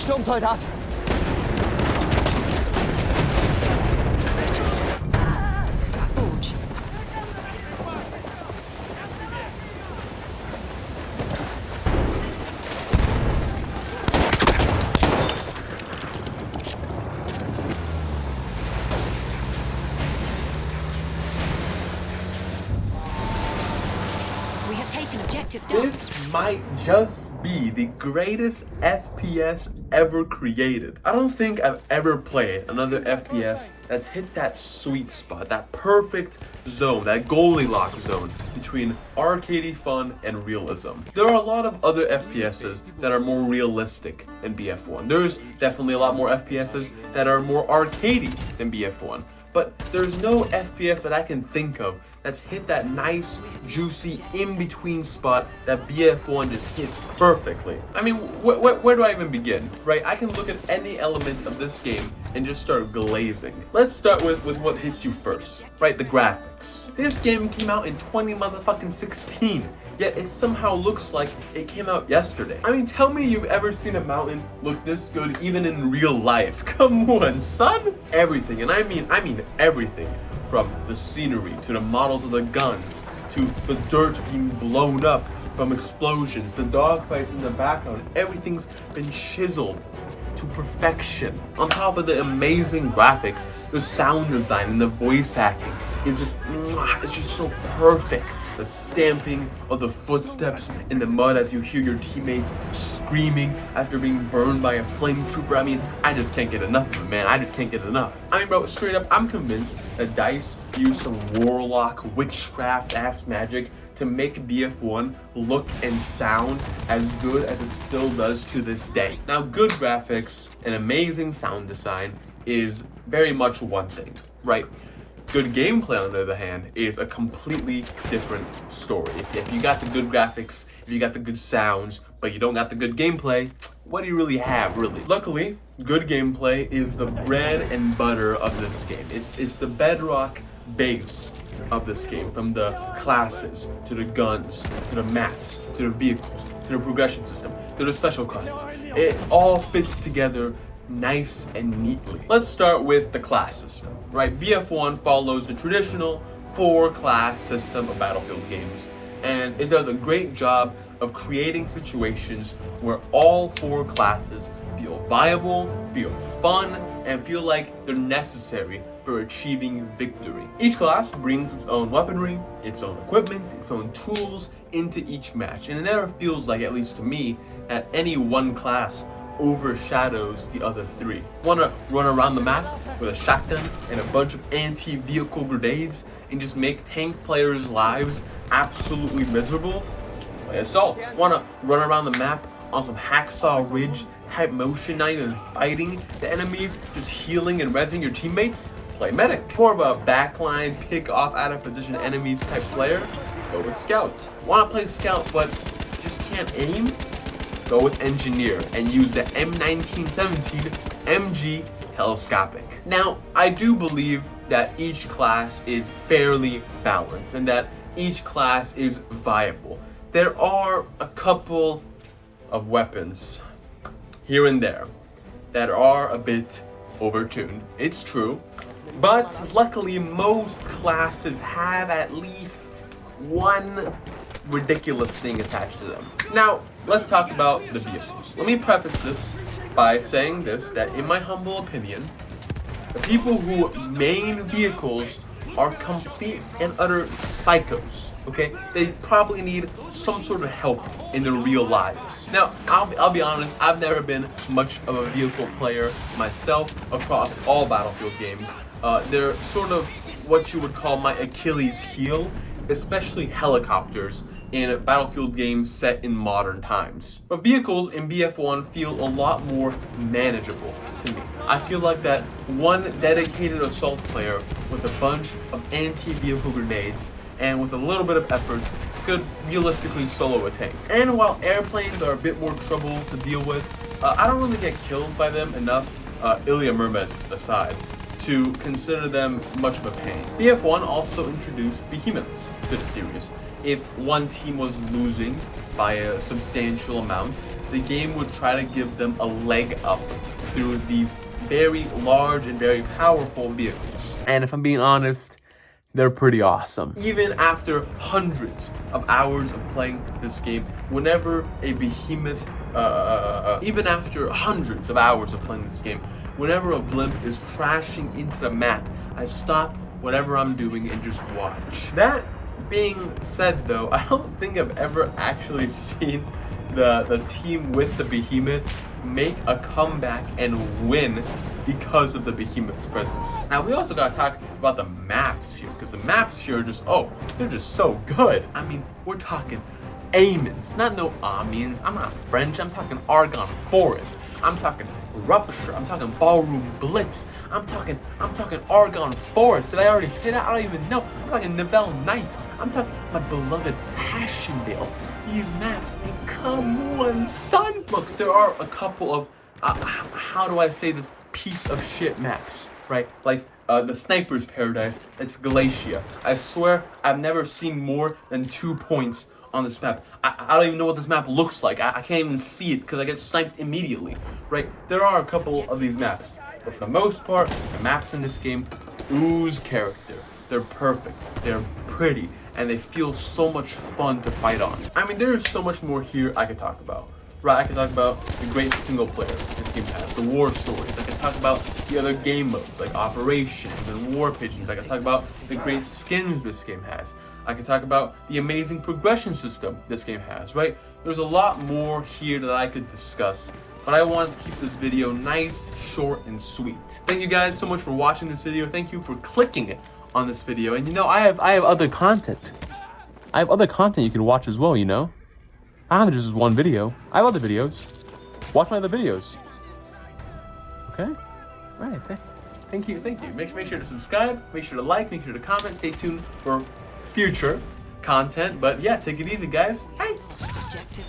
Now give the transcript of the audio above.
Sturmsoldat! Forge. We have taken objective Duck. This might just be the greatest FPS ever created. I don't think I've ever played another FPS that's hit that sweet spot, that perfect zone, that Goldilocks zone between arcadey fun and realism. There are a lot of other FPSs that are more realistic than BF1. There's definitely a lot more FPSs that are more arcadey than BF1. But there's no FPS that I can think of that's hit that nice, juicy, in-between spot that BF1 just hits perfectly. I mean, where do I even begin, right? I can look at any element of this game and just start glazing. Let's start with what hits you first, right? The graphics. This game came out in 2016, yet it somehow looks like it came out yesterday. I mean, tell me you've ever seen a mountain look this good even in real life. Come on, son. Everything, and I mean everything. From the scenery, to the models of the guns, to the dirt being blown up from explosions, the dogfights in the background, everything's been chiseled to perfection. On top of the amazing graphics, the sound design and the voice acting is it's just so perfect. The stamping of the footsteps in the mud as you hear your teammates screaming after being burned by a flame trooper. I mean, I just can't get enough of it, man. I just can't get enough. I mean, bro, straight up, I'm convinced that DICE used some warlock, witchcraft-ass magic to make BF1 look and sound as good as it still does to this day. Now, good graphics and amazing sound design is very much one thing, right? Good gameplay, on the other hand, is a completely different story. If you got the good graphics, if you got the good sounds, but you don't got the good gameplay, what do you really have, really? Luckily, good gameplay is the bread and butter of this game. It's the bedrock base of this game, from the classes, to the guns, to the maps, to the vehicles, to the progression system, to the special classes. It all fits together nice and neatly. Let's start with the class system, right? BF1 follows the traditional 4-class system of Battlefield games, and it does a great job of creating situations where all 4 classes feel viable, feel fun, and feel like they're necessary for achieving victory. Each class brings its own weaponry, its own equipment, its own tools into each match, and it never feels like, at least to me, that any one class overshadows the other 3. Wanna run around the map with a shotgun and a bunch of anti-vehicle grenades and just make tank players' lives absolutely miserable? Play Assault. Wanna run around the map on some Hacksaw Ridge type motion, not even fighting the enemies, just healing and rezzing your teammates? Play Medic. More of a backline, pick off out of position enemies type player? Go with Scout. Wanna play Scout but just can't aim? Go with Engineer and use the M1917 MG Telescopic. Now, I do believe that each class is fairly balanced and that each class is viable. There are a couple of weapons here and there that are a bit overtuned. It's true, but luckily most classes have at least one ridiculous thing attached to them. Now, let's talk about the vehicles. Let me preface this by saying this, that in my humble opinion, the people who main vehicles are complete and utter psychos, okay? They probably need some sort of help in their real lives. Now, I'll be honest, I've never been much of a vehicle player myself across all Battlefield games. They're sort of what you would call my Achilles heel, especially helicopters in Battlefield games set in modern times. But vehicles in BF1 feel a lot more manageable to me. I feel like that one dedicated assault player with a bunch of anti-vehicle grenades and with a little bit of effort could realistically solo a tank. And while airplanes are a bit more trouble to deal with, I don't really get killed by them enough, Ilya Murmets aside, to consider them much of a pain. BF1 also introduced behemoths to the series. If one team was losing by a substantial amount, the game would try to give them a leg up through these very large and very powerful vehicles. And if I'm being honest, they're pretty awesome. Even after hundreds of hours of playing this game, whenever a behemoth, even after hundreds of hours of playing this game, whenever a blimp is crashing into the map, I stop whatever I'm doing and just watch. That being said though, I don't think I've ever actually seen the team with the behemoth make a comeback and win because of the behemoth's presence. Now we also gotta talk about the maps here, because the maps here are just, oh, they're just so good. I mean, we're talking Amiens, not no Amiens. I'm not French, I'm talking Argonne Forest. I'm talking Rupture, I'm talking Ballroom Blitz. I'm talking Argonne Forest. Did I already say that? I don't even know. I'm talking Nivelle Knights. I'm talking my beloved Passchendaele. These maps, I mean, come on, son. Look, there are a couple of, how do I say this, piece of shit maps, right? Like the Sniper's Paradise, it's Galatia. I swear I've never seen more than 2 points on this map. I don't even know what this map looks like. I can't even see it because I get sniped immediately, right? There are a couple of these maps, but for the most part, the maps in this game ooze character. They're perfect, they're pretty, and they feel so much fun to fight on. I mean, there is so much more here I could talk about. Right, I could talk about the great single player this game has, the war stories. I could talk about the other game modes like Operations and War Pigeons. I could talk about the great skins this game has. I could talk about the amazing progression system this game has, right? There's a lot more here that I could discuss, but I wanted to keep this video nice, short, and sweet. Thank you guys so much for watching this video. Thank you for clicking on this video. And you know, I have other content. I have other content you can watch as well, you know? I don't have just one video. I have other videos. Watch my other videos. Okay? Right. Thank you. Make sure to subscribe. Make sure to like. Make sure to comment. Stay tuned for future content. But yeah, take it easy, guys. Bye. Lost objective